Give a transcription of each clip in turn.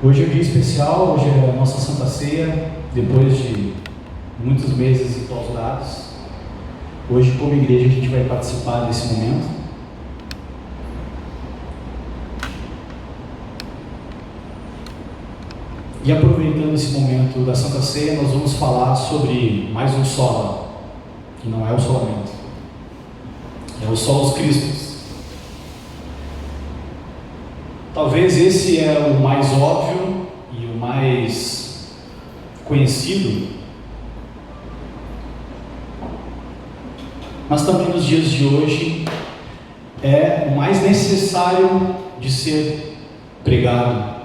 Hoje é um dia especial, hoje é a nossa Santa Ceia, depois de muitos meses enclausurados. Hoje, como igreja, a gente vai participar desse momento. E aproveitando esse momento da Santa Ceia, nós vamos falar sobre mais um sola, que não é o solamento, é o solos Christus. Talvez esse é o mais óbvio e o mais conhecido, mas também nos dias de hoje é o mais necessário de ser pregado.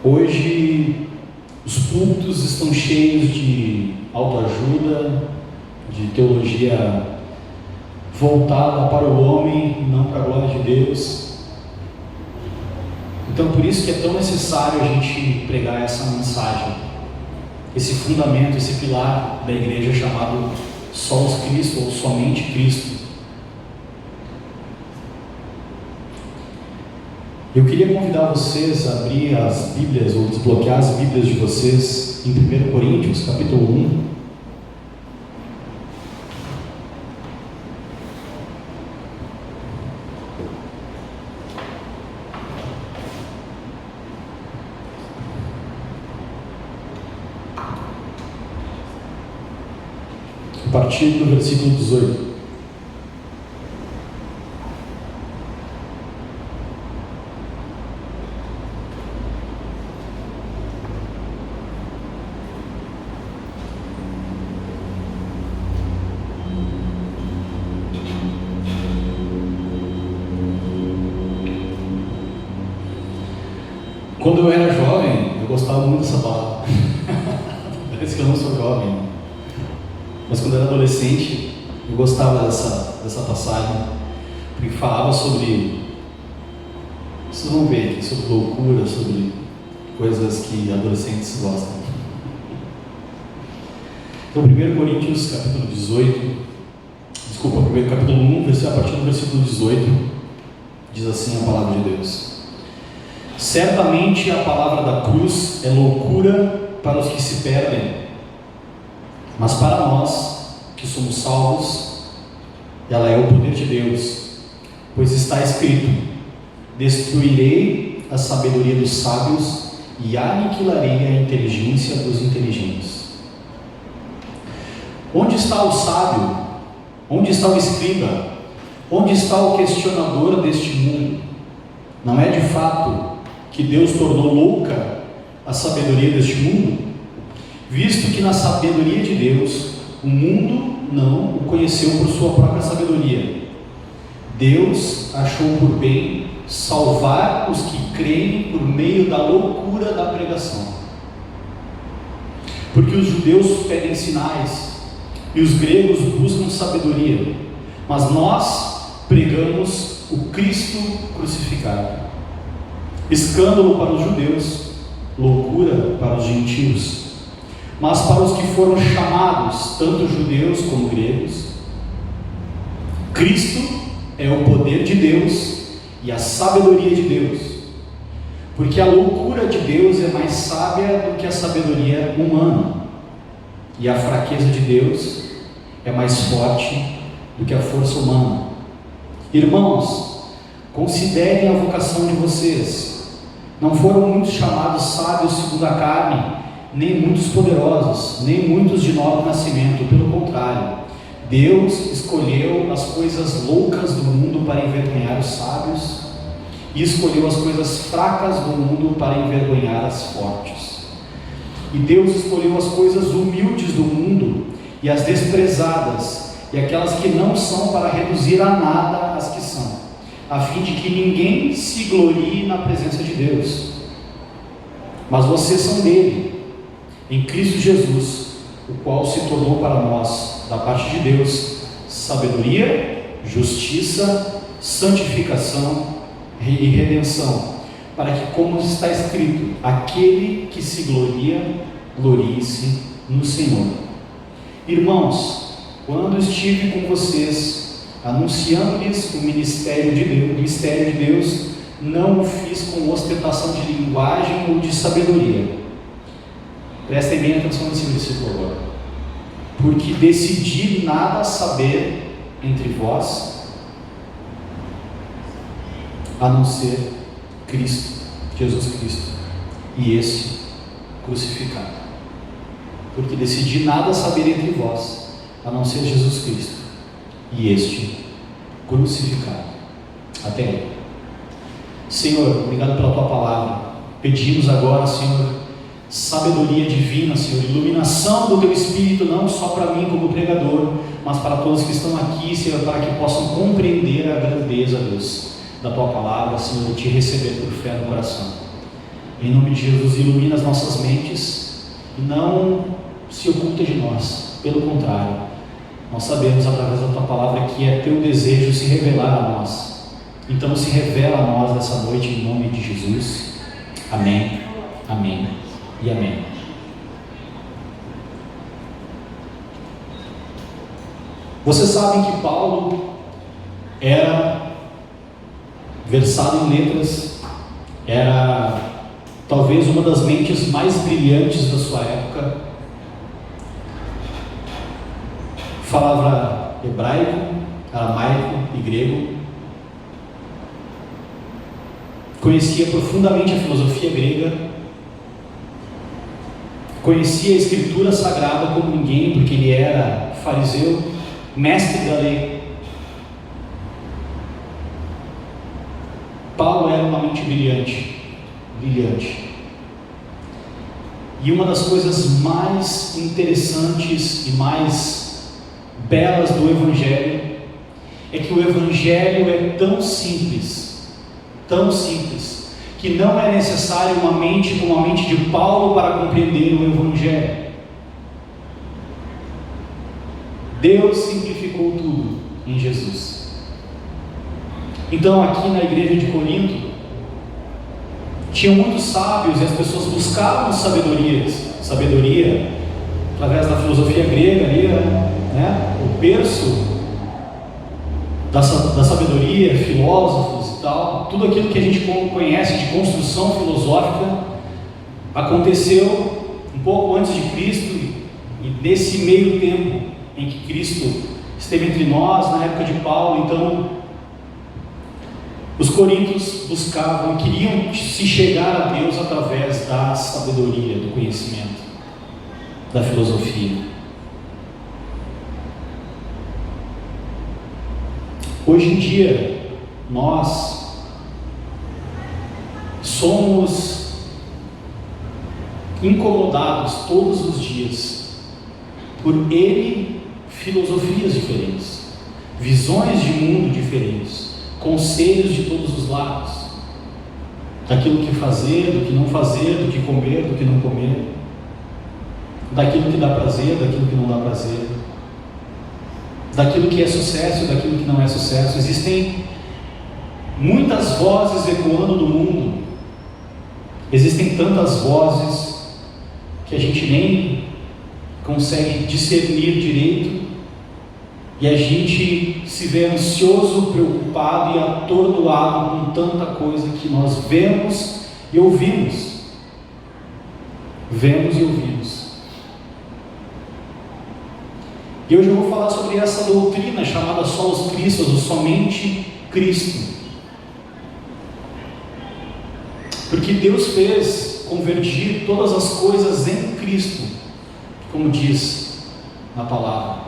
Hoje os púlpitos estão cheios de autoajuda, de teologia voltada para o homem e não para a glória de Deus. Então por isso que é tão necessário a gente pregar essa mensagem, esse fundamento, esse pilar da igreja chamado Solos Cristo ou somente Cristo. Eu queria convidar vocês a abrir as Bíblias ou desbloquear as Bíblias de vocês em 1 Coríntios capítulo 1. A partir do versículo 18. Quando eu era jovem, eu gostava muito dessa palavra. Parece que eu não sou jovem. Mas quando eu era adolescente, eu gostava dessa passagem, porque falava sobre, vocês vão ver aqui, sobre loucura, sobre coisas que adolescentes gostam. Então, 1 Coríntios, capítulo 18, capítulo 1, a partir do versículo 18, diz assim a palavra de Deus: certamente a palavra da cruz é loucura para os que se perdem, mas para nós, que somos salvos, ela é o poder de Deus, pois está escrito: destruirei a sabedoria dos sábios e aniquilarei a inteligência dos inteligentes. Onde está o sábio? Onde está o escriba? Onde está o questionador deste mundo? Não é de fato que Deus tornou louca a sabedoria deste mundo? Visto que na sabedoria de Deus, o mundo não o conheceu por sua própria sabedoria, Deus achou por bem salvar os que creem por meio da loucura da pregação. Porque os judeus pedem sinais e os gregos buscam sabedoria, mas nós pregamos o Cristo crucificado, escândalo para os judeus, loucura para os gentios. Mas para os que foram chamados, tanto judeus como gregos, Cristo é o poder de Deus e a sabedoria de Deus, porque a loucura de Deus é mais sábia do que a sabedoria humana, e a fraqueza de Deus é mais forte do que a força humana. Irmãos, considerem a vocação de vocês. Não foram muitos chamados sábios segundo a carne, nem muitos poderosos, nem muitos de nobre nascimento. Pelo contrário, Deus escolheu as coisas loucas do mundo para envergonhar os sábios, e escolheu as coisas fracas do mundo para envergonhar as fortes. E Deus escolheu as coisas humildes do mundo e as desprezadas, e aquelas que não são, para reduzir a nada as que são, a fim de que ninguém se glorie na presença de Deus. Mas vocês são dele, em Cristo Jesus, o qual se tornou para nós, da parte de Deus, sabedoria, justiça, santificação e redenção, para que, como está escrito, aquele que se gloria, glorie-se no Senhor. Irmãos, quando estive com vocês, anunciando-lhes o mistério de Deus, não o fiz com ostentação de linguagem ou de sabedoria. Prestem bem atenção nesse versículo agora. Porque decidi nada saber entre vós, a não ser Cristo, Jesus Cristo, e esse crucificado. Porque decidi nada saber entre vós, a não ser Jesus Cristo, e este crucificado. Até aí. Senhor, obrigado pela tua palavra. Pedimos agora, Senhor, sabedoria divina, Senhor, iluminação do teu Espírito, não só para mim como pregador, mas para todos que estão aqui, Senhor, para que possam compreender a grandeza, Deus, da tua palavra, Senhor, e te receber por fé no coração. Em nome de Jesus, ilumina as nossas mentes e não se oculta de nós, pelo contrário, nós sabemos através da tua palavra que é teu desejo se revelar a nós. Então se revela a nós nessa noite em nome de Jesus. Amém, amém e amém. Vocês sabem que Paulo era versado em letras, era talvez uma das mentes mais brilhantes da sua época, falava hebraico, aramaico e grego, conhecia profundamente a filosofia grega, conhecia a escritura sagrada como ninguém, porque ele era fariseu, mestre da lei. Paulo era uma mente brilhante. E uma das coisas mais interessantes e mais belas do Evangelho é que o Evangelho é tão simples, que não é necessário uma mente como a mente de Paulo para compreender o Evangelho. Deus simplificou tudo em Jesus. Então, aqui na igreja de Corinto, tinham muitos sábios e as pessoas buscavam sabedoria através da filosofia grega ali, né? O berço da sabedoria, filósofos e tal, tudo aquilo que a gente conhece de construção filosófica aconteceu um pouco antes de Cristo, e nesse meio tempo em que Cristo esteve entre nós, na época de Paulo. Então os coríntios buscavam e queriam se chegar a Deus através da sabedoria, do conhecimento, da filosofia. Hoje em dia, nós somos incomodados todos os dias por filosofias diferentes, visões de mundo diferentes, conselhos de todos os lados, daquilo que fazer, do que não fazer, do que comer, do que não comer, daquilo que dá prazer, daquilo que não dá prazer, daquilo que é sucesso, daquilo que não é sucesso. Existem muitas vozes ecoando no mundo, existem tantas vozes que a gente nem consegue discernir direito, e a gente se vê ansioso, preocupado e atordoado com tanta coisa que nós vemos e ouvimos. E hoje eu vou falar sobre essa doutrina chamada solos Christus, ou somente Cristo. Porque Deus fez convergir todas as coisas em Cristo, como diz na palavra,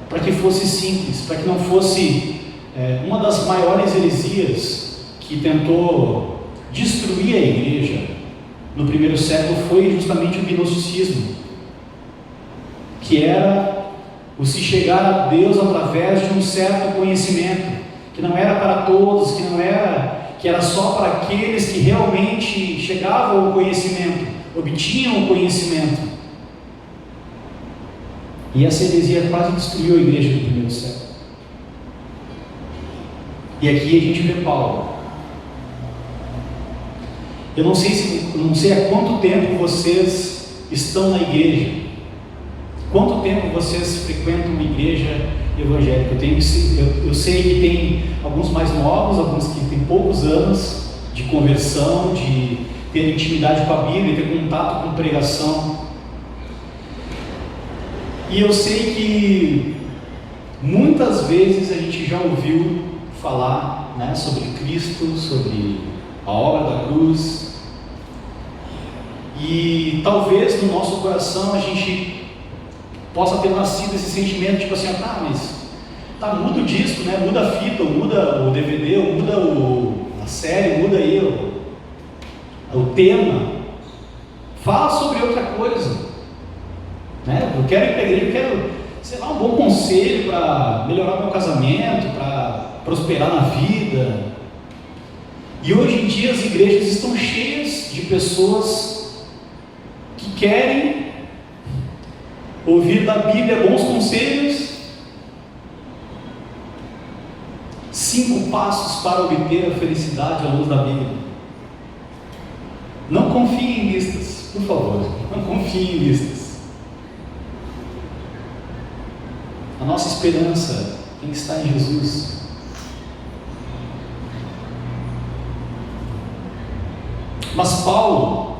para que fosse simples, para que não fosse uma das maiores heresias que tentou destruir a igreja no primeiro século foi justamente o gnosticismo, que era o se chegar a Deus através de um certo conhecimento, que não era para todos, que era só para aqueles que realmente chegavam ao conhecimento, obtinham o conhecimento. E essa heresia quase destruiu a igreja do primeiro século. E aqui a gente vê Paulo. Eu não sei há quanto tempo vocês estão na igreja, quanto tempo vocês frequentam uma igreja evangélica. Eu sei que tem alguns mais novos, alguns que têm poucos anos de conversão, de ter intimidade com a Bíblia, ter contato com pregação. E eu sei que muitas vezes a gente já ouviu falar, né, sobre Cristo, sobre a obra da cruz. E talvez no nosso coração a gente possa ter nascido esse sentimento, tipo assim, muda o disco, né? Muda a fita, ou muda o DVD, ou muda a série, muda aí o tema. Fala sobre outra coisa, né? Eu quero ir para a igreja, eu quero, sei lá, um bom conselho para melhorar meu casamento, para prosperar na vida. E hoje em dia as igrejas estão cheias de pessoas que querem ouvir da Bíblia bons conselhos, 5 passos para obter a felicidade à luz da Bíblia. Não confie em listas, por favor, não confie em listas. A nossa esperança tem que estar em Jesus. Mas Paulo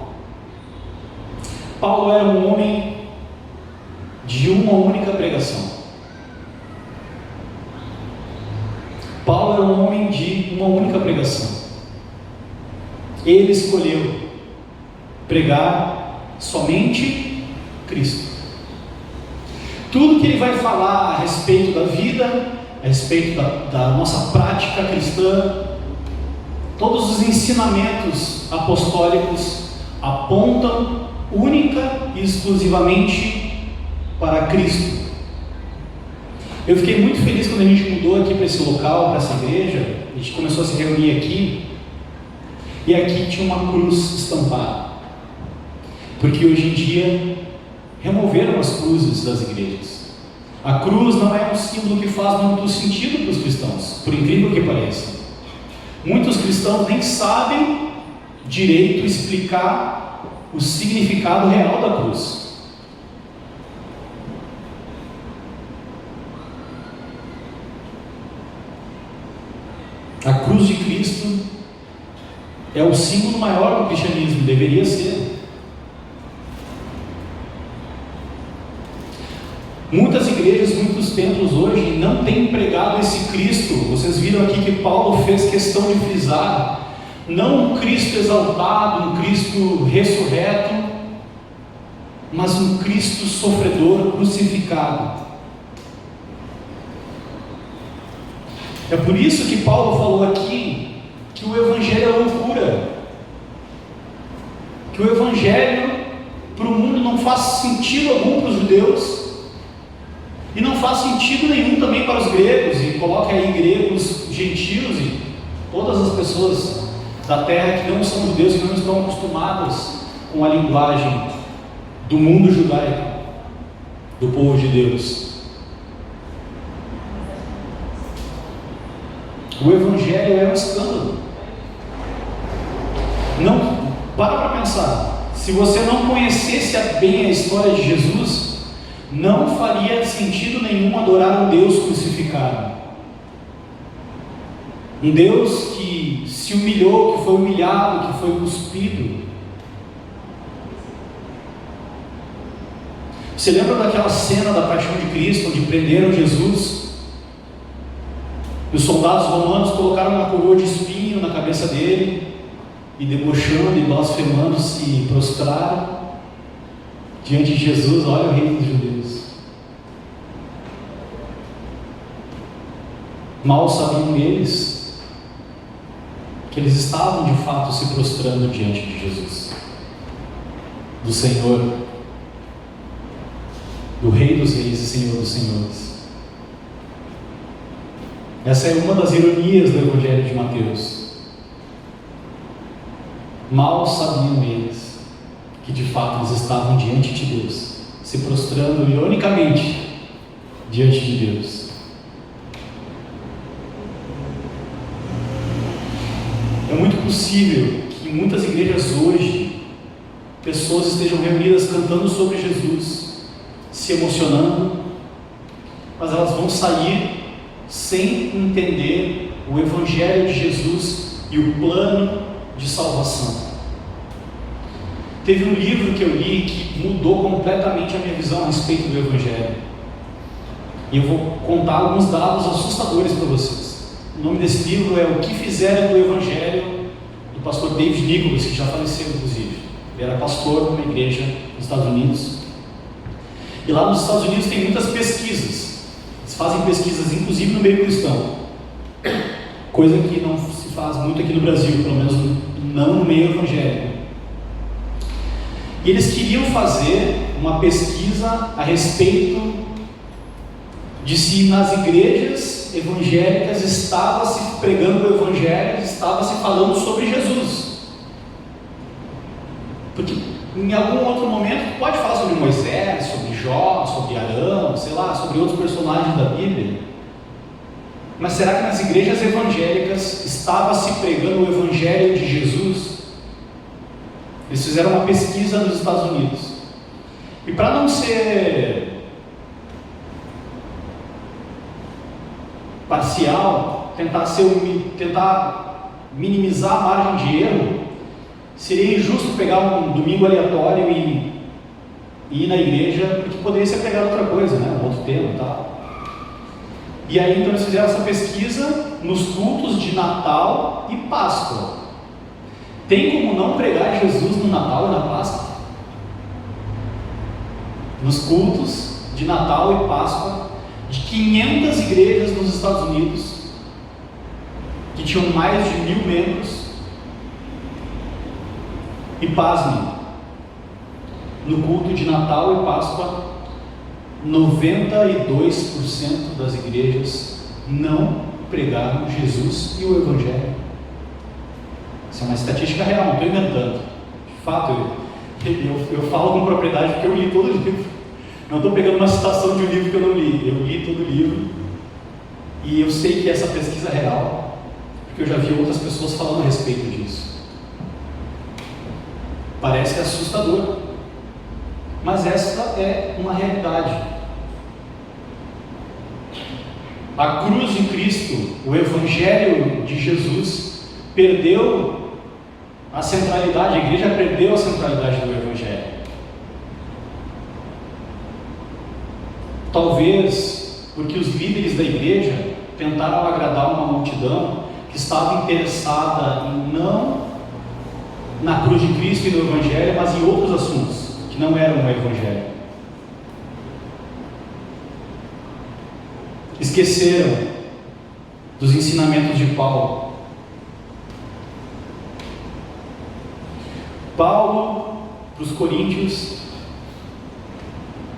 era um homem de uma única pregação. Paulo era um homem de uma única pregação. Ele escolheu pregar somente Cristo. Tudo que ele vai falar a respeito da vida, a respeito da nossa prática cristã, todos os ensinamentos apostólicos apontam única e exclusivamente para Cristo. Eu fiquei muito feliz quando a gente mudou aqui para esse local, para essa igreja. A gente começou a se reunir aqui, e aqui tinha uma cruz estampada, porque hoje em dia removeram as cruzes das igrejas. A cruz não é um símbolo que faz muito sentido para os cristãos, por incrível que pareça. Muitos cristãos nem sabem direito explicar o significado real da cruz. A cruz de Cristo é o símbolo maior do cristianismo, deveria ser. Muitas igrejas, muitos templos hoje não têm pregado esse Cristo. Vocês viram aqui que Paulo fez questão de frisar, não um Cristo exaltado, um Cristo ressurreto, mas um Cristo sofredor, crucificado. É por isso que Paulo falou aqui que o Evangelho é loucura, que o Evangelho para o mundo não faz sentido algum para os judeus, e não faz sentido nenhum também para os gregos, e coloca aí gregos, gentios e todas as pessoas da terra que não são judeus, que não estão acostumados com a linguagem do mundo judaico, do povo de Deus. O Evangelho é um escândalo. Não, para pensar. Se você não conhecesse bem a história de Jesus, não faria sentido nenhum adorar um Deus crucificado. Um Deus que se humilhou, que foi humilhado, que foi cuspido. Você lembra daquela cena da Paixão de Cristo, onde prenderam Jesus? E os soldados romanos colocaram uma coroa de espinho na cabeça dele, e debochando e blasfemando, se prostraram diante de Jesus. Olha o rei dos judeus. Mal sabiam eles que eles estavam de fato se prostrando diante de Jesus, do Senhor, do Rei dos Reis e Senhor dos Senhores. Essa é uma das ironias do Evangelho de Mateus. Mal sabiam eles que de fato eles estavam diante de Deus, se prostrando ironicamente diante de Deus. É muito possível que em muitas igrejas hoje pessoas estejam reunidas cantando sobre Jesus, se emocionando, mas elas vão sair sem entender o Evangelho de Jesus e o plano de salvação. Teve um livro que eu li que mudou completamente a minha visão a respeito do Evangelho. E eu vou contar alguns dados assustadores para vocês. O nome desse livro é O que Fizeram do Evangelho, do pastor David Nicholas, que já faleceu inclusive. Ele era pastor numa igreja nos Estados Unidos. E lá nos Estados Unidos tem muitas pesquisas. Eles fazem pesquisas inclusive no meio cristão. Coisa que não se faz muito aqui no Brasil, pelo menos não no meio evangélico. E eles queriam fazer uma pesquisa a respeito de se nas igrejas evangélicas estava se pregando o Evangelho, estava se falando sobre Jesus. Porque em algum outro momento pode falar sobre Moisés, sobre Jó, sobre Arão, sei lá, sobre outros personagens da Bíblia. Mas será que nas igrejas evangélicas estava se pregando o Evangelho de Jesus? Eles fizeram uma pesquisa nos Estados Unidos. E para não ser parcial, tentar minimizar a margem de erro, seria injusto pegar um domingo aleatório e ir na igreja, porque poderia ser pegar outra coisa, né? Outro tema e tal. E aí então eles fizeram essa pesquisa nos cultos de Natal e Páscoa. Tem como não pregar Jesus no Natal e na Páscoa? Nos cultos de Natal e Páscoa de 500 igrejas nos Estados Unidos, que tinham mais de 1.000 membros, e pasmem, no culto de Natal e Páscoa, 92% das igrejas não pregaram Jesus e o Evangelho. Isso é uma estatística real, não estou inventando. De fato, eu falo com propriedade porque eu li todo o livro. Não estou pegando uma citação de um livro que eu não li. Eu li todo o livro e eu sei que essa pesquisa é real, porque eu já vi outras pessoas falando a respeito disso. Parece assustador, mas essa é uma realidade. A cruz de Cristo, o Evangelho de Jesus, perdeu a centralidade, a igreja perdeu a centralidade do Evangelho. Talvez porque os líderes da igreja tentaram agradar uma multidão que estava interessada em não na cruz de Cristo e no Evangelho, mas em outros assuntos que não eram o Evangelho. Esqueceram dos ensinamentos de Paulo. Paulo, para os coríntios,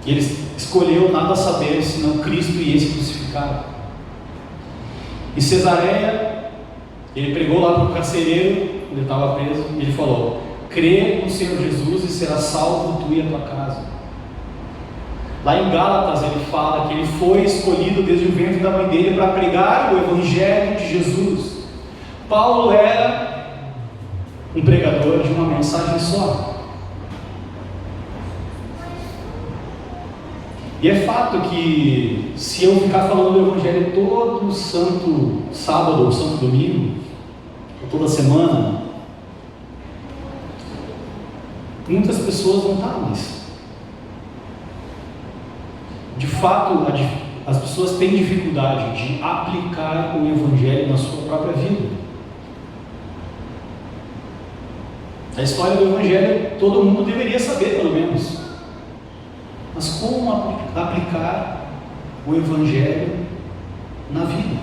ele escolheu nada saber senão Cristo e esse crucificado. Em Cesareia, ele pregou lá para o carcereiro, quando ele estava preso, e ele falou: crê no Senhor Jesus e será salvo tu e a tua casa. Lá em Gálatas ele fala que ele foi escolhido desde o ventre da mãe dele para pregar o Evangelho de Jesus. Paulo era um pregador de uma mensagem só. E é fato que se eu ficar falando do Evangelho todo santo sábado ou santo domingo, ou toda semana, muitas pessoas vão estar nisso. De fato, as pessoas têm dificuldade de aplicar o Evangelho na sua própria vida. A história do Evangelho todo mundo deveria saber, pelo menos. Mas como aplicar o Evangelho na vida?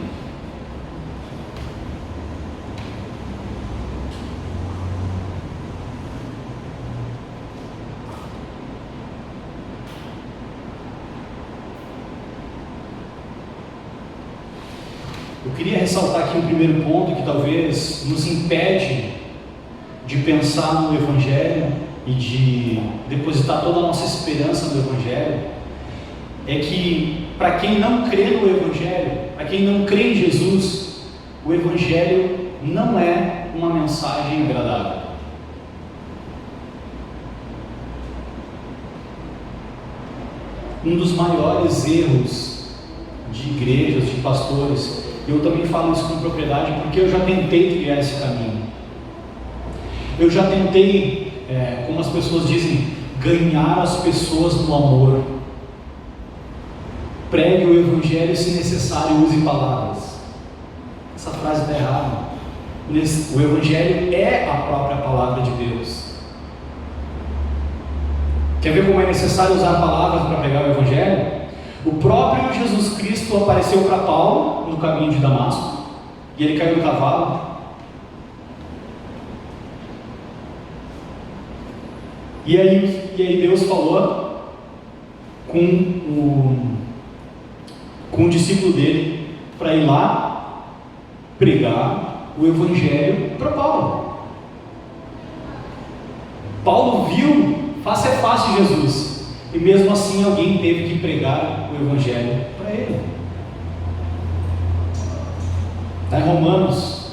Eu queria ressaltar aqui um primeiro ponto que talvez nos impede de pensar no Evangelho e de depositar toda a nossa esperança no Evangelho, é que para quem não crê no Evangelho, para quem não crê em Jesus, o Evangelho não é uma mensagem agradável. Um dos maiores erros de igrejas, de pastores. Eu também falo isso com propriedade, porque eu já tentei trilhar esse caminho. Eu já tentei, como as pessoas dizem, ganhar as pessoas no amor. Pregue o Evangelho, se necessário, use palavras. Essa frase está errada. O Evangelho é a própria palavra de Deus. Quer ver como é necessário usar palavras para pregar o Evangelho? O próprio Jesus Cristo apareceu para Paulo no caminho de Damasco, e ele caiu do cavalo. E aí Deus falou com o discípulo dele para ir lá pregar o Evangelho para Paulo. Paulo viu face a face Jesus, e mesmo assim alguém teve que pregar o Evangelho para ele. Está em Romanos,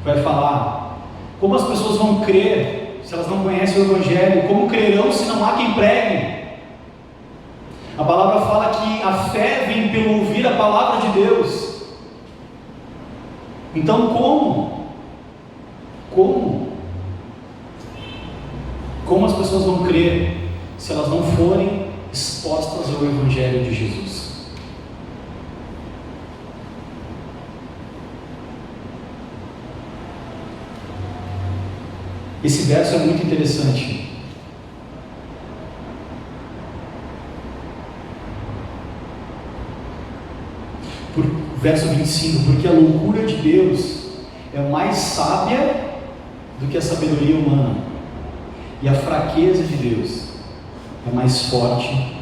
vai falar como as pessoas vão crer se elas não conhecem o Evangelho, como crerão se não há quem pregue. A palavra fala que a fé vem pelo ouvir a palavra de Deus. Então como as pessoas vão crer se elas não forem expostas ao Evangelho de Jesus? Esse verso é muito interessante. Verso 25, porque a loucura de Deus é mais sábia do que a sabedoria humana, e a fraqueza de Deus é mais forte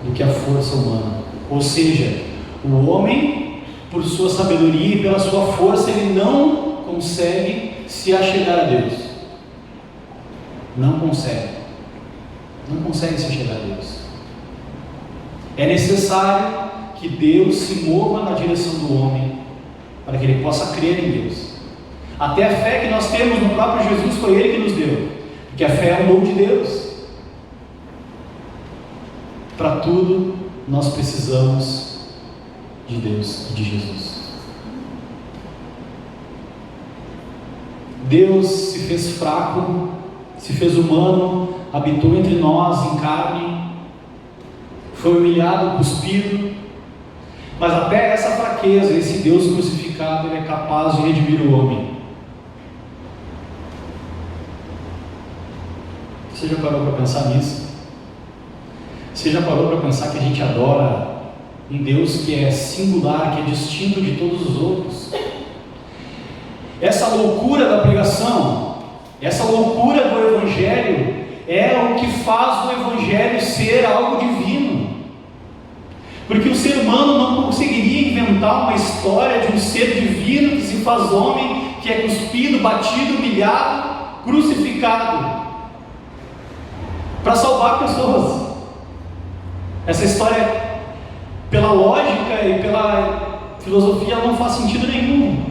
do que a força humana. Ou seja, o homem, por sua sabedoria e pela sua força, ele não consegue se achegar a Deus. Não consegue se achegar a Deus. É necessário que Deus se mova na direção do homem para que ele possa crer em Deus. Até a fé que nós temos no próprio Jesus foi Ele que nos deu, porque a fé é um dom de Deus. Para tudo nós precisamos de Deus e de Jesus. Deus se fez fraco, se fez humano, habitou entre nós em carne, foi humilhado, cuspido, mas até essa fraqueza, esse Deus crucificado, Ele é capaz de redimir o homem. Você já parou para pensar nisso? Você já parou para pensar que a gente adora um Deus que é singular, que é distinto de todos os outros? Essa loucura da pregação, essa loucura do Evangelho, é o que faz o Evangelho ser algo divino. Porque o ser humano não conseguiria inventar uma história de um ser divino que se faz homem, que é cuspido, batido, humilhado, crucificado, para salvar pessoas. Essa história, pela lógica e pela filosofia, ela não faz sentido nenhum.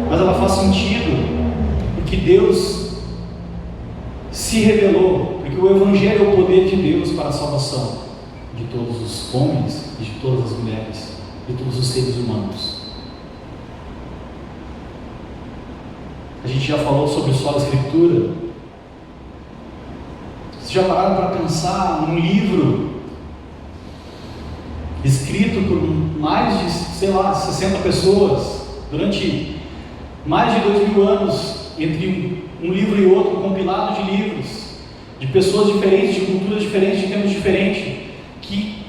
Mas ela faz sentido porque Deus se revelou, porque o Evangelho é o poder de Deus para a salvação de todos os homens e de todas as mulheres, de todos os seres humanos. A gente já falou sobre só a Escritura. Vocês já pararam para pensar num livro escrito por mais de, 60 pessoas, durante mais de 2000 anos, entre um livro e outro, um compilado de livros, de pessoas diferentes, de culturas diferentes, de tempos diferentes, que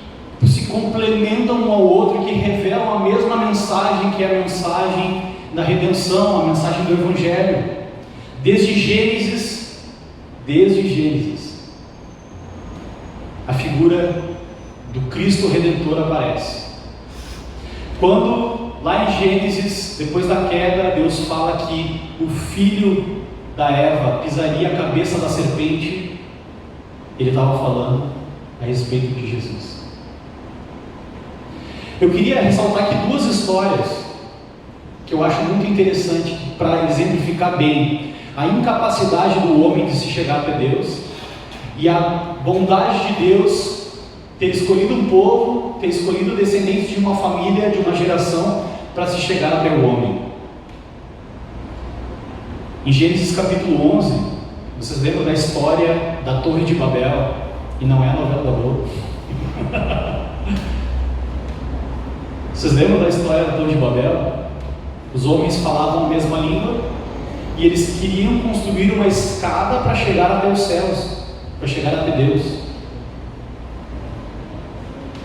se complementam um ao outro, que revelam a mesma mensagem, que é a mensagem da redenção, a mensagem do Evangelho. Desde Gênesis, a figura do Cristo Redentor aparece. Quando lá em Gênesis, depois da queda, Deus fala que o filho da Eva pisaria a cabeça da serpente, Ele estava falando a respeito de Jesus. Eu queria ressaltar aqui duas histórias que eu acho muito interessante para exemplificar bem a incapacidade do homem de se chegar até Deus e a bondade de Deus ter escolhido um povo, ter escolhido descendentes de uma família, de uma geração, para se chegar até o homem. Em Gênesis capítulo 11, vocês lembram da história da Torre de Babel? E não é a novela da Globo. Vocês lembram da história da Torre de Babel? Os homens falavam a mesma língua e eles queriam construir uma escada para chegar até os céus, para chegar até Deus.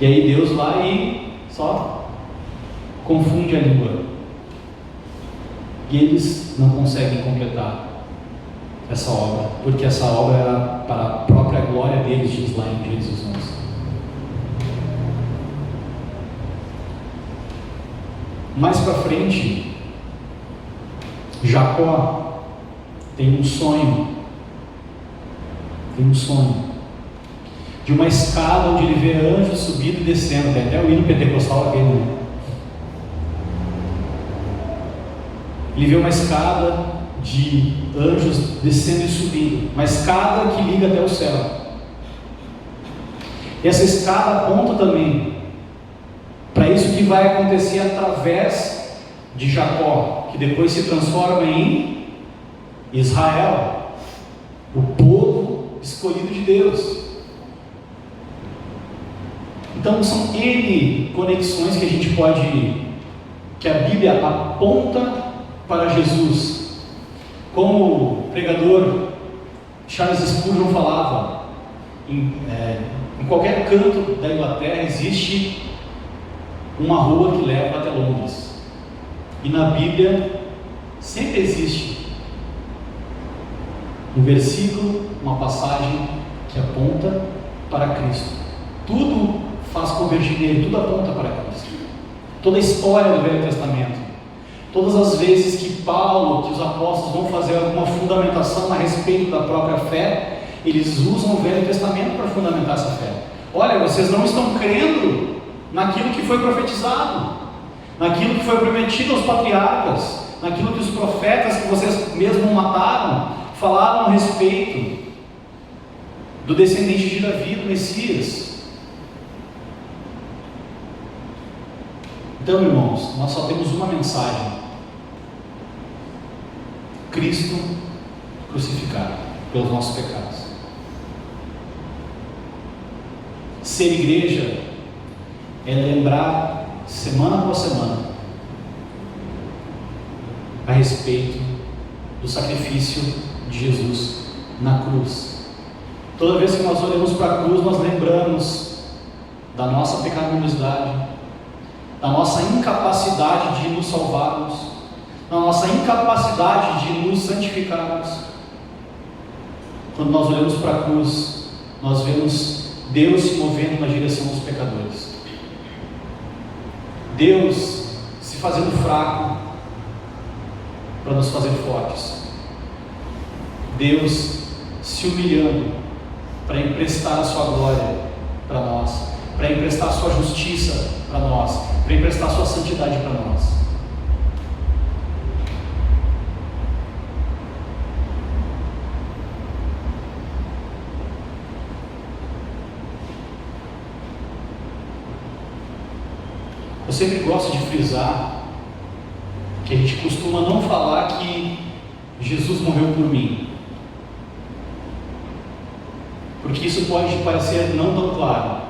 E aí Deus vai e só confunde a língua. E eles não conseguem completar essa obra, porque essa obra era para a própria glória deles, diz lá em Gênesis 11. Mais para frente, Jacó tem um sonho de uma escada onde ele vê anjos subindo e descendo. Tem até o hino pentecostal aquele, né? Ele vê uma escada de anjos descendo e subindo, uma escada que liga até o céu. E essa escada aponta também para isso que vai acontecer através de Jacó, que depois se transforma em Israel, o povo escolhido de Deus. Então são N conexões que a gente pode, que a Bíblia aponta para Jesus. Como o pregador Charles Spurgeon falava, em qualquer canto da Inglaterra existe uma rua que leva até Londres, e na Bíblia sempre existe um versículo, uma passagem que aponta para Cristo. Tudo faz convergir nele, tudo aponta para Cristo. Toda a história do Velho Testamento, todas as vezes que Paulo, que os apóstolos vão fazer alguma fundamentação a respeito da própria fé, eles usam o Velho Testamento para fundamentar essa fé. Olha, vocês não estão crendo naquilo que foi profetizado, naquilo que foi prometido aos patriarcas, naquilo que os profetas que vocês mesmos mataram, falaram a respeito do descendente de Davi, do Messias. Então, irmãos, nós só temos uma mensagem: Cristo crucificado pelos nossos pecados. Ser igreja é lembrar semana após semana a respeito do sacrifício de Jesus na cruz. Toda vez que nós olhamos para a cruz, nós lembramos da nossa pecaminosidade, da nossa incapacidade de nos salvarmos, da nossa incapacidade de nos santificarmos. Quando nós olhamos para a cruz, nós vemos Deus se movendo na direção dos pecadores, Deus se fazendo fraco para nos fazer fortes, Deus se humilhando para emprestar a sua glória para nós, para emprestar a sua justiça para nós, para emprestar a sua santidade para nós. Eu sempre gosto de frisar que a gente costuma não falar que Jesus morreu por mim, porque isso pode parecer não tão claro.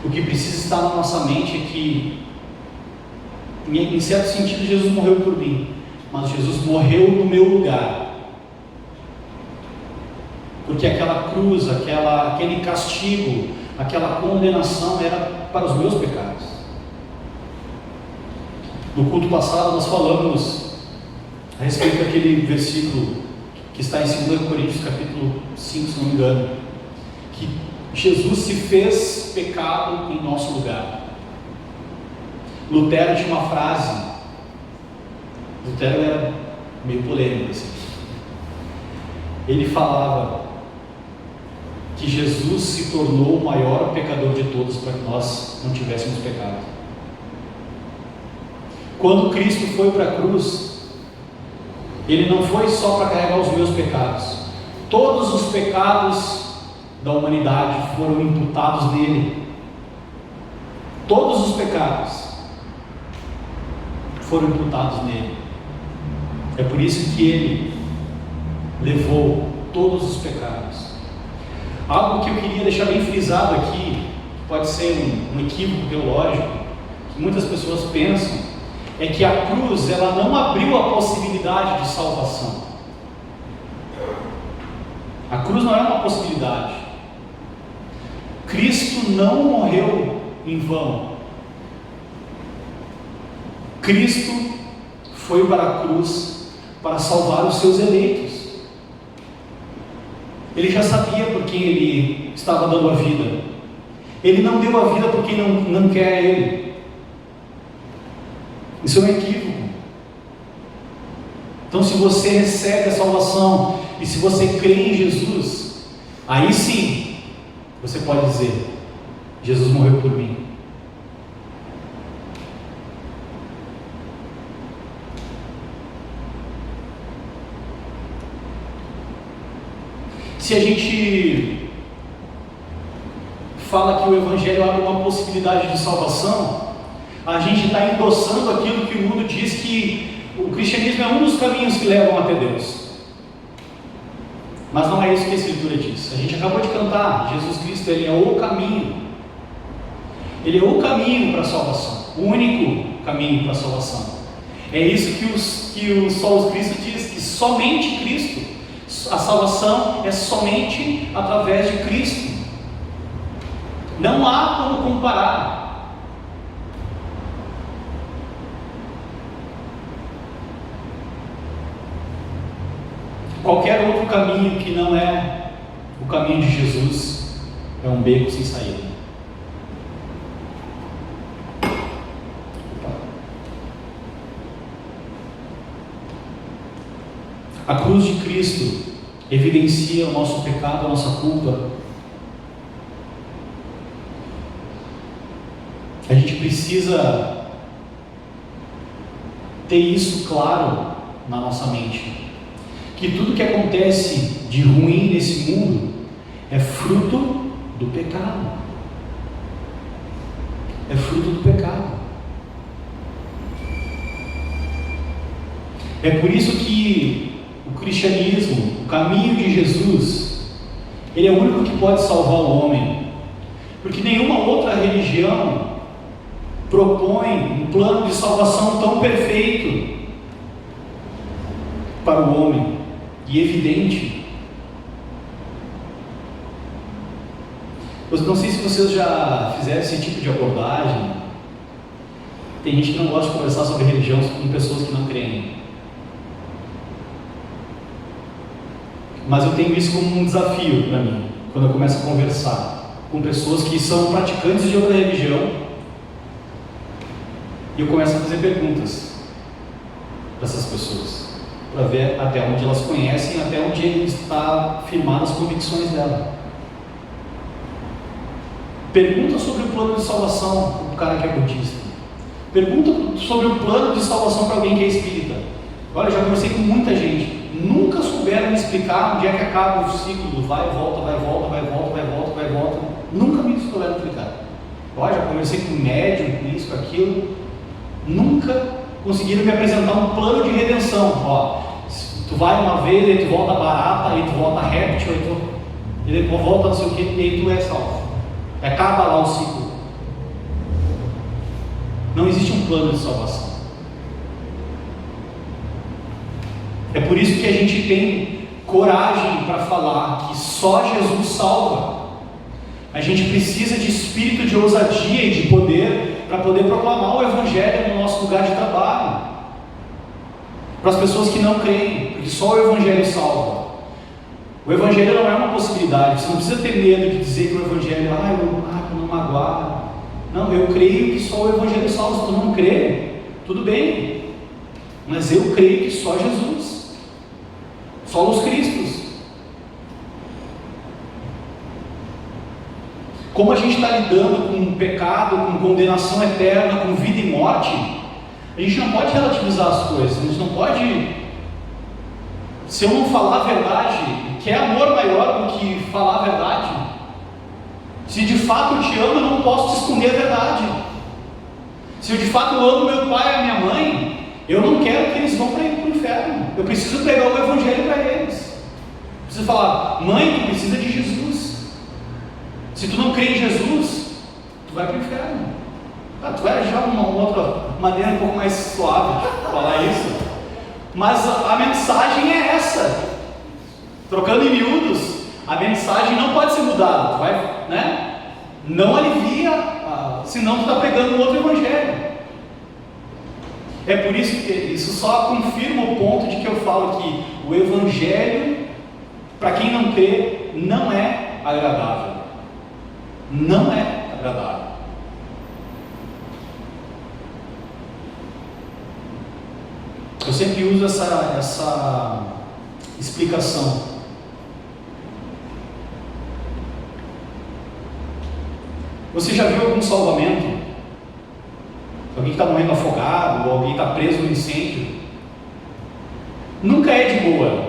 O que precisa estar na nossa mente é que, em certo sentido, Jesus morreu por mim, mas Jesus morreu no meu lugar, porque aquela cruz, aquele castigo, aquela condenação era para os meus pecados. No culto passado nós falamos a respeito daquele versículo que está em 2 Coríntios capítulo 5, se não me engano, que Jesus se fez pecado em nosso lugar. Lutero tinha uma frase, Lutero era meio polêmico assim. Ele falava que Jesus se tornou o maior pecador de todos para que nós não tivéssemos pecado. Quando Cristo foi para a cruz, Ele não foi só para carregar os meus pecados. Todos os pecados da humanidade foram imputados nele. Todos os pecados foram imputados nele. É por isso que ele levou todos os pecados. Algo que eu queria deixar bem frisado aqui, pode ser um equívoco teológico, que muitas pessoas pensam, é que a cruz, ela não abriu a possibilidade de salvação. A cruz não é uma possibilidade. Cristo não morreu em vão. Cristo foi para a cruz para salvar os seus eleitos. Ele já sabia por quem ele estava dando a vida. Ele não deu a vida por quem não quer ele. Isso é um equívoco. Então, se você recebe a salvação e se você crê em Jesus, aí sim você pode dizer: Jesus morreu por mim. Se a gente fala que o Evangelho abre uma possibilidade de salvação, a gente está endossando aquilo que o mundo diz, que o cristianismo é um dos caminhos que levam até Deus. Mas não é isso que a Escritura diz. A gente acabou de cantar, Jesus Cristo, Ele é o caminho. Ele é o caminho para a salvação, o único caminho para a salvação. É isso que só os Cristo diz, que somente Cristo. A salvação é somente através de Cristo. Não há como comparar. Qualquer outro caminho que não é o caminho de Jesus é um beco sem saída. A cruz de Cristo evidencia o nosso pecado, a nossa culpa. A gente precisa ter isso claro na nossa mente, que tudo que acontece de ruim nesse mundo é fruto do pecado. É fruto do pecado. É por isso que o cristianismo, o caminho de Jesus, ele é o único que pode salvar o homem, porque nenhuma outra religião propõe um plano de salvação tão perfeito para o homem e evidente. Eu não sei se vocês já fizeram esse tipo de abordagem. Tem gente que não gosta de conversar sobre religião com pessoas que não creem. Mas eu tenho isso como um desafio para mim, quando eu começo a conversar com pessoas que são praticantes de outra religião, e eu começo a fazer perguntas para essas pessoas, para ver até onde elas conhecem, até onde está firmado as convicções dela. Pergunta sobre o plano de salvação para o cara que é budista. Pergunta sobre o plano de salvação para alguém que é espírita. Olha, já conversei com muita gente. Nunca souberam me explicar onde é que acaba o ciclo do vai e volta, vai e volta, vai e volta, vai e volta, vai e volta. Nunca me souberam explicar. Olha, já conversei com médium, com isso, com aquilo. Nunca conseguiram me apresentar um plano de redenção. Ó, tu vai uma vez, aí tu volta barata, aí tu volta réptil, aí tu volta não sei o que, e aí tu é salvo. Acaba lá o ciclo. Não existe um plano de salvação. É por isso que a gente tem coragem para falar que só Jesus salva. A gente precisa de espírito de ousadia e de poder para poder proclamar o Evangelho no nosso lugar de trabalho, para as pessoas que não creem, porque só o Evangelho salva. O Evangelho não é uma possibilidade. Você não precisa ter medo de dizer que o Evangelho eu não magoar. Não, eu creio que só o Evangelho salva. Se tu não crê, tudo bem, mas eu creio que só Jesus, só os Cristos. Como a gente está lidando com pecado, com condenação eterna, com vida e morte, a gente não pode relativizar as coisas. A gente não pode, se eu não falar a verdade, que é amor maior do que falar a verdade? Se de fato eu te amo, eu não posso te esconder a verdade. Se eu de fato amo meu pai e a minha mãe, eu não quero que eles vão para o inferno. Eu preciso pregar o evangelho para eles. Eu preciso falar: mãe, tu precisa de Jesus. Se tu não crê em Jesus, tu vai para o inferno. Tu vai achar uma outra maneira um pouco mais suave de falar isso. Mas a mensagem é essa. Trocando em miúdos, a mensagem não pode ser mudada. Tu vai, né? Não alivia, senão tu está pregando um outro evangelho. É por isso que isso só confirma o ponto de que eu falo que o evangelho, para quem não crê, não é agradável. Não é agradável. Eu sempre uso essa explicação. Você já viu algum salvamento? Alguém que está morrendo afogado, ou alguém está preso no incêndio? Nunca é de boa.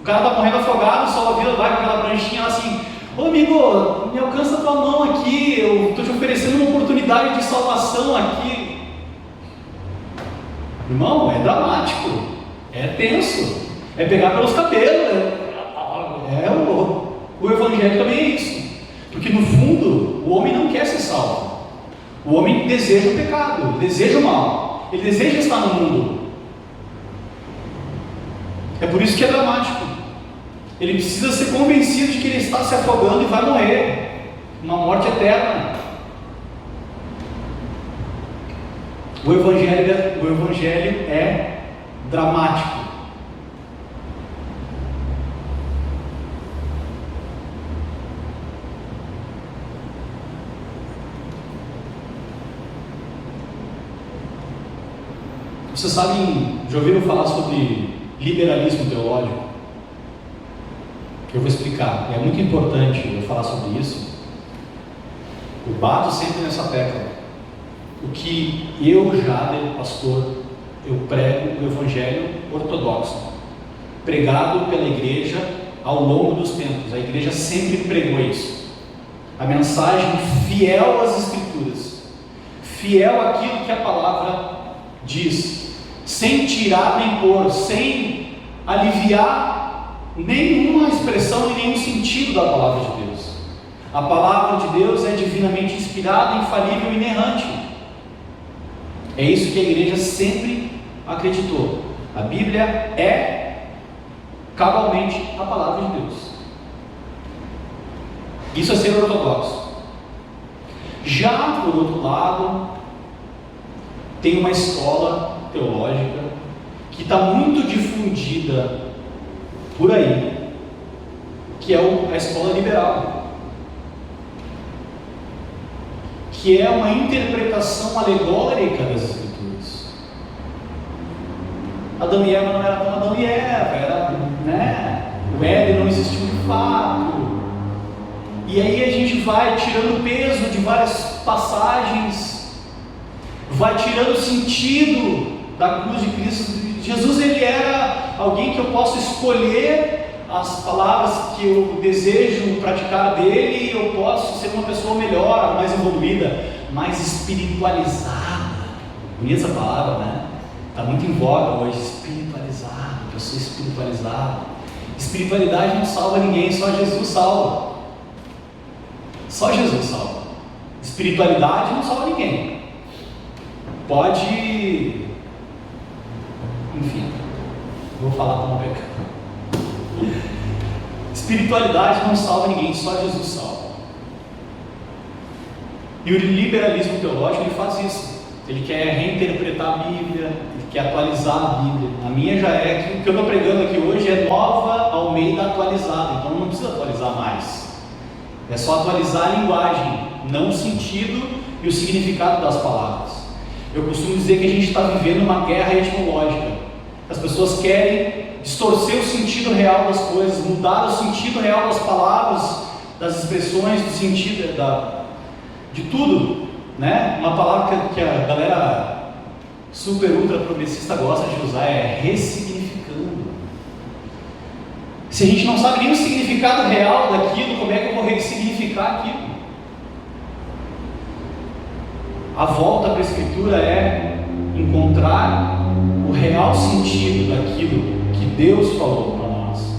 O cara está morrendo afogado, o salva-vida vai com aquela pranchinha lá assim: ô amigo, me alcança a tua mão aqui, eu estou te oferecendo uma oportunidade de salvação aqui. Irmão, é dramático, é tenso, é pegar pelos cabelos, o evangelho também é isso. Porque no fundo, o homem não quer ser salvo. O homem deseja o pecado, ele deseja o mal, ele deseja estar no mundo. É por isso que é dramático. Ele precisa ser convencido de que ele está se afogando e vai morrer, uma morte eterna. O evangelho é dramático. Vocês sabem, já ouviram falar sobre liberalismo teológico? Eu vou explicar, é muito importante eu falar sobre isso. Eu bato sempre nessa tecla. O que eu, Jader, pastor, eu prego o evangelho ortodoxo, pregado pela igreja ao longo dos tempos. A igreja sempre pregou isso. A mensagem fiel às escrituras, fiel àquilo que a palavra diz, sem tirar nem pôr, sem aliviar nenhuma expressão e nenhum sentido da palavra de Deus. A palavra de Deus é divinamente inspirada, infalível e inerrante. É isso que a igreja sempre acreditou. A Bíblia é cabalmente a palavra de Deus. Isso é ser ortodoxo. Já por outro lado, tem uma escola teológica que está muito difundida por aí, que é a escola liberal, que é uma interpretação alegórica das Escrituras. Adão e Eva não era tão Adão e Eva, era, né? O Éden não existiu de fato. E aí a gente vai tirando o peso de várias passagens, vai tirando o sentido da cruz de Cristo. Jesus, ele era alguém que eu posso escolher as palavras que eu desejo praticar dele, e eu posso ser uma pessoa melhor, mais evoluída, mais espiritualizada. Bonita essa palavra, né? Está muito em voga hoje, espiritualizado, pessoa espiritualizada. Espiritualidade não salva ninguém, só Jesus salva. Só Jesus salva. Espiritualidade não salva ninguém. Pode, enfim, vou falar para não pecar. Espiritualidade não salva ninguém, só Jesus salva. E o liberalismo teológico, ele faz isso. Ele quer reinterpretar a Bíblia, ele quer atualizar a Bíblia. A minha já é que o que eu estou pregando aqui hoje é Nova Almeida atualizada, então não precisa atualizar mais. É só atualizar a linguagem, não o sentido e o significado das palavras. Eu costumo dizer que a gente está vivendo uma guerra etimológica. As pessoas querem distorcer o sentido real das coisas, mudar o sentido real das palavras, das expressões, do sentido de tudo, né? Uma palavra que a galera super ultra progressista gosta de usar é ressignificando. Se a gente não sabe nem o significado real daquilo, como é que eu vou ressignificar aquilo? A volta para a Escritura é encontrar o real sentido daquilo que Deus falou para nós.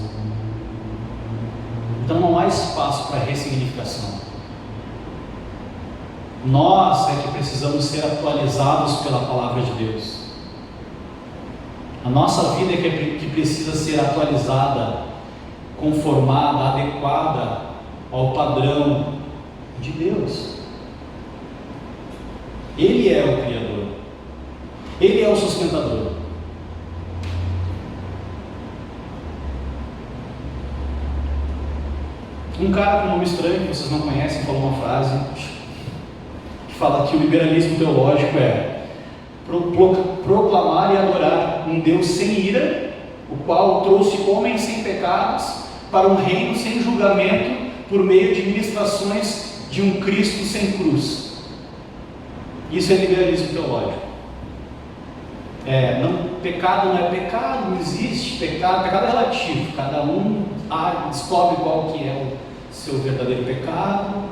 Então não há espaço para ressignificação. Nós é que precisamos ser atualizados pela palavra de Deus. A nossa vida é que precisa ser atualizada, conformada, adequada ao padrão de Deus. Ele é o Criador, Ele é o sustentador. Um cara com nome estranho, que vocês não conhecem, falou uma frase que fala que o liberalismo teológico é proclamar e adorar um Deus sem ira, o qual trouxe homens sem pecados para um reino sem julgamento por meio de ministrações de um Cristo sem cruz. Isso é liberalismo teológico. Pecado não é pecado, não existe pecado, pecado é relativo, cada um descobre qual que é o seu verdadeiro pecado.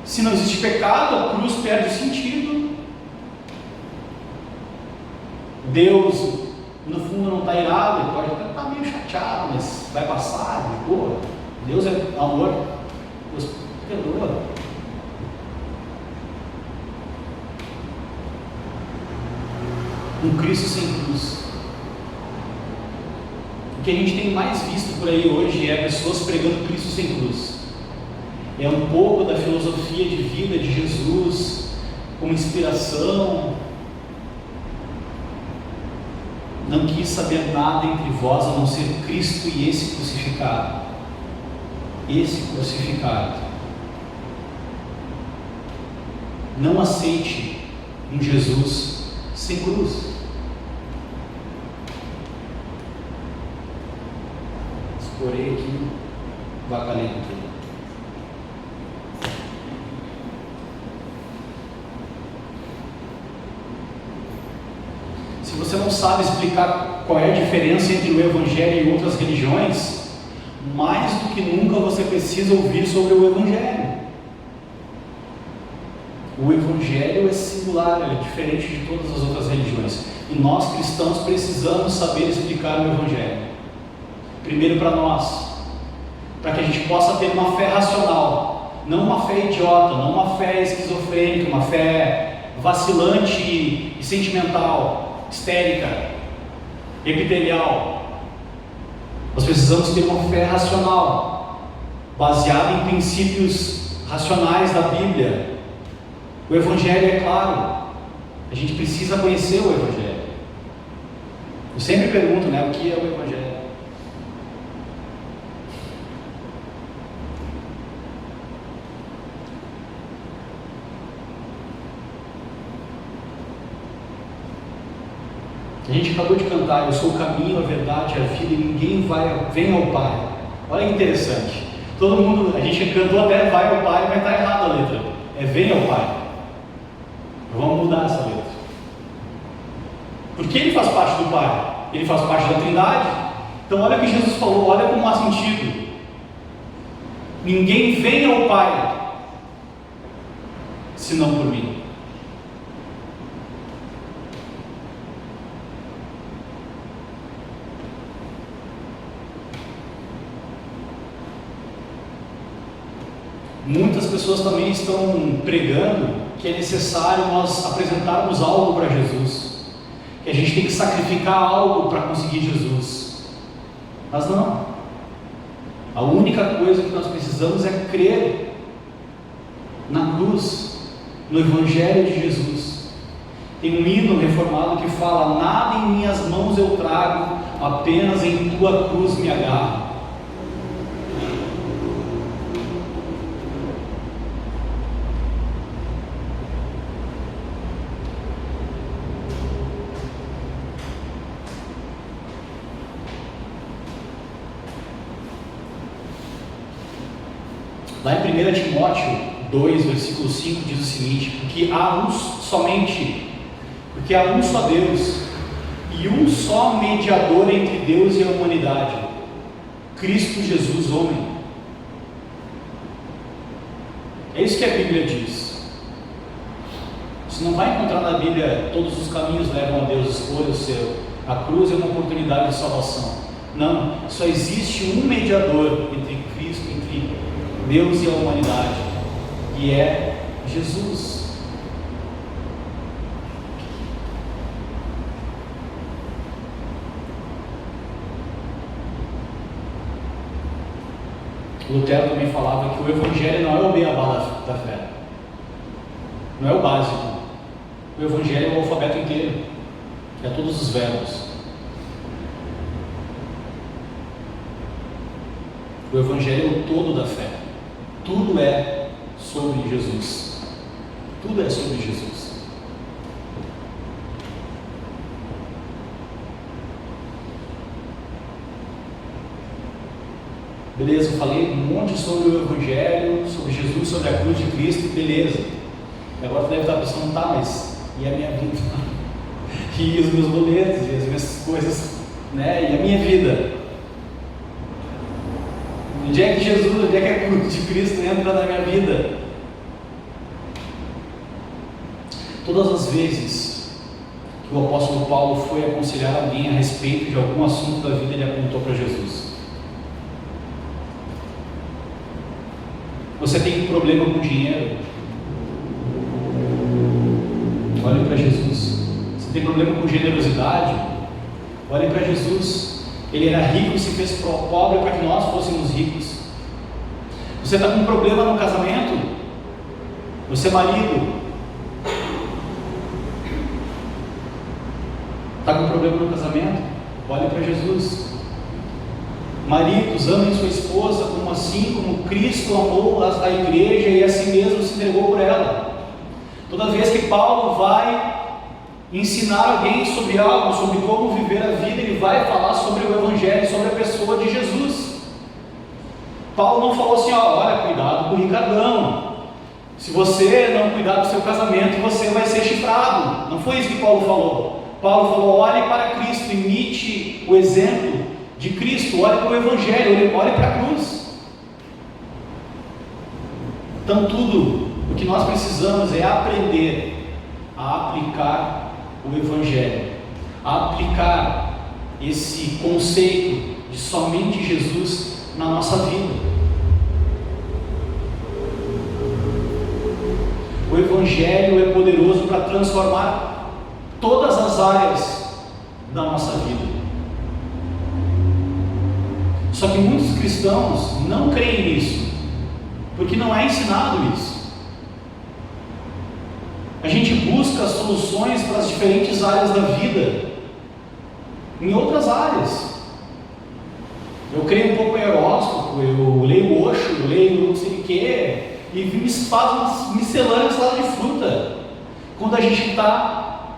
Se não existe pecado, a cruz perde o sentido. Deus, no fundo, não está irado, ele pode estar meio chateado, mas vai passar, de boa. Deus é amor, Deus perdoa. Um Cristo sem cruz. O que a gente tem mais visto por aí hoje é pessoas pregando Cristo sem cruz. É um pouco da filosofia de vida de Jesus como inspiração. Não quis saber nada entre vós a não ser Cristo e esse crucificado. Esse crucificado. Não aceite um Jesus sem cruz. Escorei aqui, vacalei tudo. Se você não sabe explicar qual é a diferença entre o Evangelho e outras religiões, mais do que nunca você precisa ouvir sobre o Evangelho. O Evangelho é singular, ele é diferente de todas as outras religiões. E nós cristãos precisamos saber explicar o Evangelho. Primeiro para nós, para que a gente possa ter uma fé racional, não uma fé idiota, não uma fé esquizofrênica, uma fé vacilante e sentimental, histérica, epitelial. Nós precisamos ter uma fé racional, baseada em princípios racionais da Bíblia. O Evangelho é claro, a gente precisa conhecer o Evangelho. Eu sempre pergunto, o que é o Evangelho? A gente acabou de cantar, eu sou o caminho, a verdade, a vida, e ninguém vem ao Pai. Olha que interessante. Todo mundo, a gente cantou até vai ao Pai, mas está errada a letra. É vem ao Pai. Vamos mudar essa letra. Porque ele faz parte do Pai, ele faz parte da Trindade. Então olha o que Jesus falou, olha como há sentido. Ninguém vem ao Pai senão por mim. Muitas pessoas também estão pregando que é necessário nós apresentarmos algo para Jesus, que a gente tem que sacrificar algo para conseguir Jesus. Mas não. A única coisa que nós precisamos é crer na cruz, no Evangelho de Jesus. Tem um hino reformado que fala: nada em minhas mãos eu trago, apenas em tua cruz me agarro. Lá em 1 Timóteo 2, versículo 5 diz o seguinte: porque há um só Deus e um só mediador entre Deus e a humanidade, Cristo Jesus, homem. É isso que a Bíblia diz. Você não vai encontrar na Bíblia todos os caminhos levam a Deus, escolha o seu. A cruz é uma oportunidade de salvação. Não, só existe um mediador entre Cristo, entre Deus e a humanidade, e é Jesus. Lutero também falava que o Evangelho não é o beabá da fé, não é o básico. O Evangelho é o alfabeto inteiro, é todos os verbos. O Evangelho é o todo da fé. Tudo é sobre Jesus. Tudo é sobre Jesus. Beleza, eu falei um monte sobre o Evangelho, sobre Jesus, sobre a cruz de Cristo, beleza. E agora tu deve estar pensando, tá, mas e a minha vida? E os meus boletos, e as minhas coisas, né? E a minha vida? Onde é que Jesus, onde é que a cruz de Cristo entra na minha vida? Todas as vezes que o apóstolo Paulo foi aconselhar alguém a respeito de algum assunto da vida, ele apontou para Jesus. Você tem problema com dinheiro? Olhe para Jesus. Você tem problema com generosidade? Olhe para Jesus. Ele era rico e se fez pobre para que nós fôssemos ricos. Você está com um problema no casamento? Você é marido? Está com um problema no casamento? Olhe para Jesus. Maridos, amem sua esposa como assim como Cristo amou a igreja e a si mesmo se entregou por ela. Toda vez que Paulo vai ensinar alguém sobre algo, sobre como viver a vida, ele vai falar sobre o Evangelho, sobre a pessoa de Jesus. Paulo não falou assim, olha, cuidado com o Ricardão, se você não cuidar do seu casamento, você vai ser chifrado. Não foi isso que Paulo falou. Paulo falou, olhe para Cristo, imite o exemplo de Cristo, olhe para o Evangelho, olhe para a cruz. Então tudo o que nós precisamos é aprender a aplicar o Evangelho, a aplicar esse conceito de somente Jesus na nossa vida. O Evangelho é poderoso para transformar todas as áreas da nossa vida. Só que muitos cristãos não creem nisso, porque não é ensinado isso. A gente busca soluções para as diferentes áreas da vida, em outras áreas. Eu creio um pouco em horóscopo, eu leio Osho, eu leio não sei o que, e faz umas miscelâneas lá de fruta, quando a gente está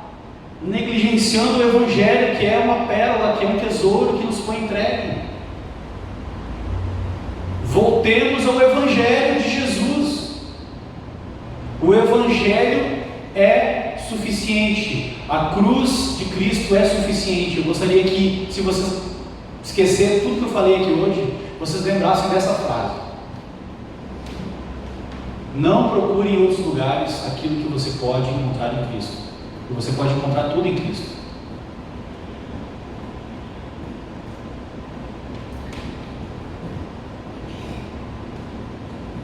negligenciando o Evangelho, que é uma pérola, que é um tesouro que nos foi entregue. Voltemos ao Evangelho de Jesus. O Evangelho é suficiente. A cruz de Cristo é suficiente. Eu gostaria que, se vocês esquecerem tudo que eu falei aqui hoje, vocês lembrassem dessa frase. Não procure em outros lugares aquilo que você pode encontrar em Cristo. E você pode encontrar tudo em Cristo.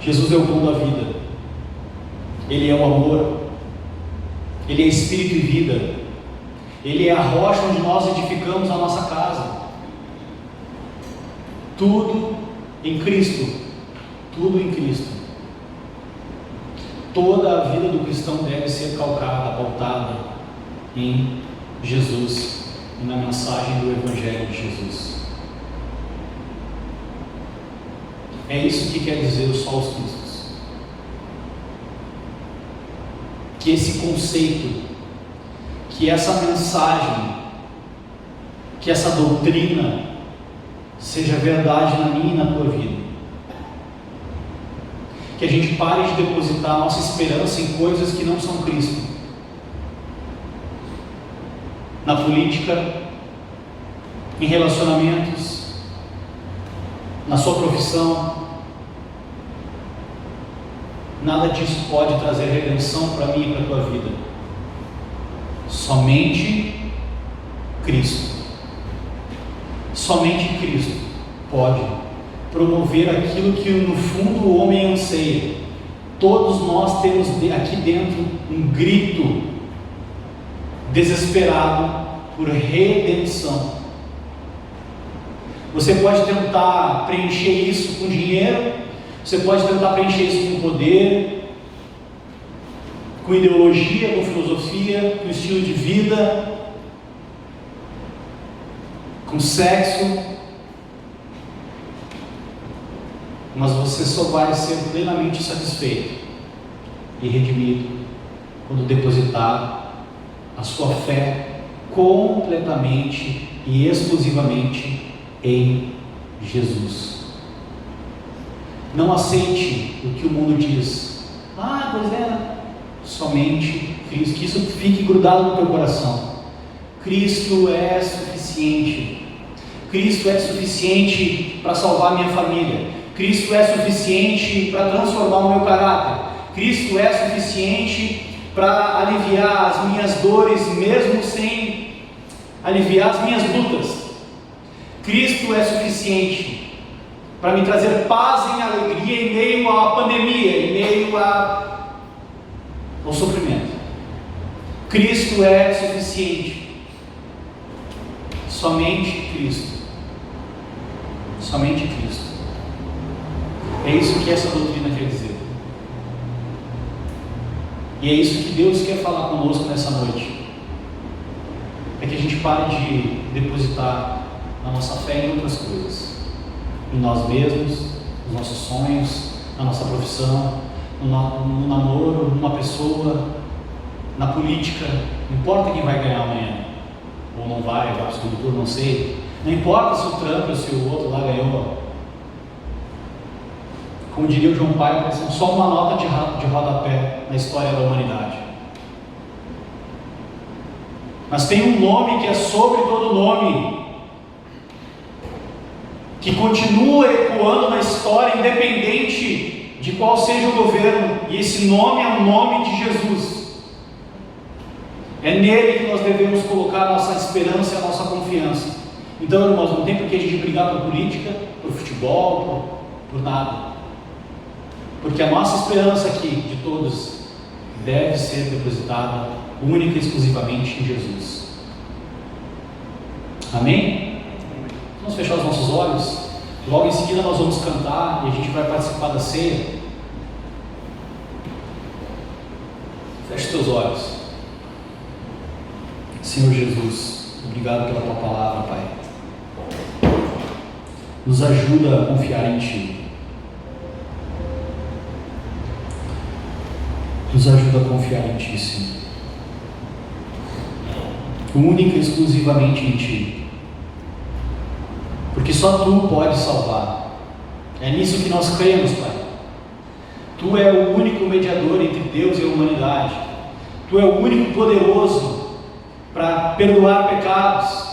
Jesus é o pão da vida, Ele é o amor, Ele é espírito e vida, Ele é a rocha onde nós edificamos a nossa casa. Tudo em Cristo, tudo em Cristo. Toda a vida do cristão deve ser calcada, pautada em Jesus e na mensagem do Evangelho de Jesus. É isso que quer dizer os solos cristos. Que esse conceito, que essa mensagem, que essa doutrina seja verdade na minha e na tua vida. Que a gente pare de depositar a nossa esperança em coisas que não são Cristo. Na política, em relacionamentos, na sua profissão. Nada disso pode trazer redenção para mim e para a tua vida. Somente Cristo. Somente Cristo pode promover aquilo que no fundo o homem anseia. Todos nós temos aqui dentro um grito desesperado por redenção. Você pode tentar preencher isso com dinheiro, você pode tentar preencher isso com poder, com ideologia, com filosofia, com estilo de vida, com sexo, mas você só vai ser plenamente satisfeito e redimido quando depositar a sua fé completamente e exclusivamente em Jesus. Não aceite o que o mundo diz. Pois é, somente Cristo. Que isso fique grudado no teu coração. Cristo é suficiente. Cristo é suficiente para salvar minha família. Cristo é suficiente para transformar o meu caráter. Cristo é suficiente para aliviar as minhas dores, mesmo sem aliviar as minhas lutas. Cristo é suficiente para me trazer paz e alegria em meio à pandemia, em meio ao sofrimento. Cristo é suficiente. Somente Cristo. Somente Cristo. É isso que essa doutrina quer dizer. E é isso que Deus quer falar conosco nessa noite. É que a gente pare de depositar a nossa fé em outras coisas. Em nós mesmos, nos nossos sonhos, na nossa profissão, no namoro, numa pessoa, na política. Não importa quem vai ganhar amanhã, ou não vai para o segundo turno, não sei. Não importa se o Trump ou se o outro lá ganhou. Como diria o João Pai, são só uma nota de rodapé na história da humanidade. Mas tem um nome que é sobre todo nome, que continua ecoando na história, independente de qual seja o governo, e esse nome é o nome de Jesus. É nele que nós devemos colocar a nossa esperança e a nossa confiança. Então, irmãos, não tem por que a gente brigar por política, por futebol, por nada. Porque a nossa esperança aqui, de todos, deve ser depositada única e exclusivamente em Jesus. Amém? Vamos fechar os nossos olhos. Logo em seguida nós vamos cantar e a gente vai participar da ceia. Feche teus olhos. Senhor Jesus, obrigado pela tua palavra, Pai. Nos ajuda a confiar em Ti. Nos ajuda a confiar em Ti, Senhor. Única e exclusivamente em Ti. Porque só Tu podes salvar. É nisso que nós cremos, Pai. Tu é o único mediador entre Deus e a humanidade. Tu é o único poderoso para perdoar pecados.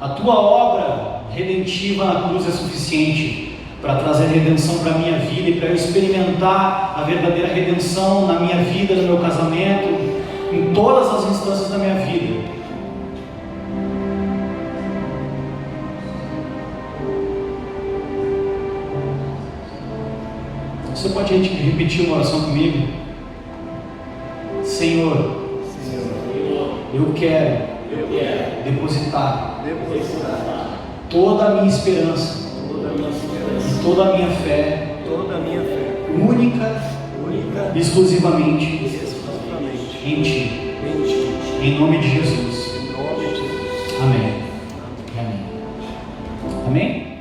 A Tua obra redentiva na cruz é suficiente para trazer redenção para a minha vida e para eu experimentar a verdadeira redenção na minha vida, no meu casamento, em todas as instâncias da minha vida. Você pode repetir uma oração comigo? Senhor, eu quero depositar toda a minha esperança e toda a minha fé única e exclusivamente em Ti. Em nome de Jesus. Amém. Amém. Amém.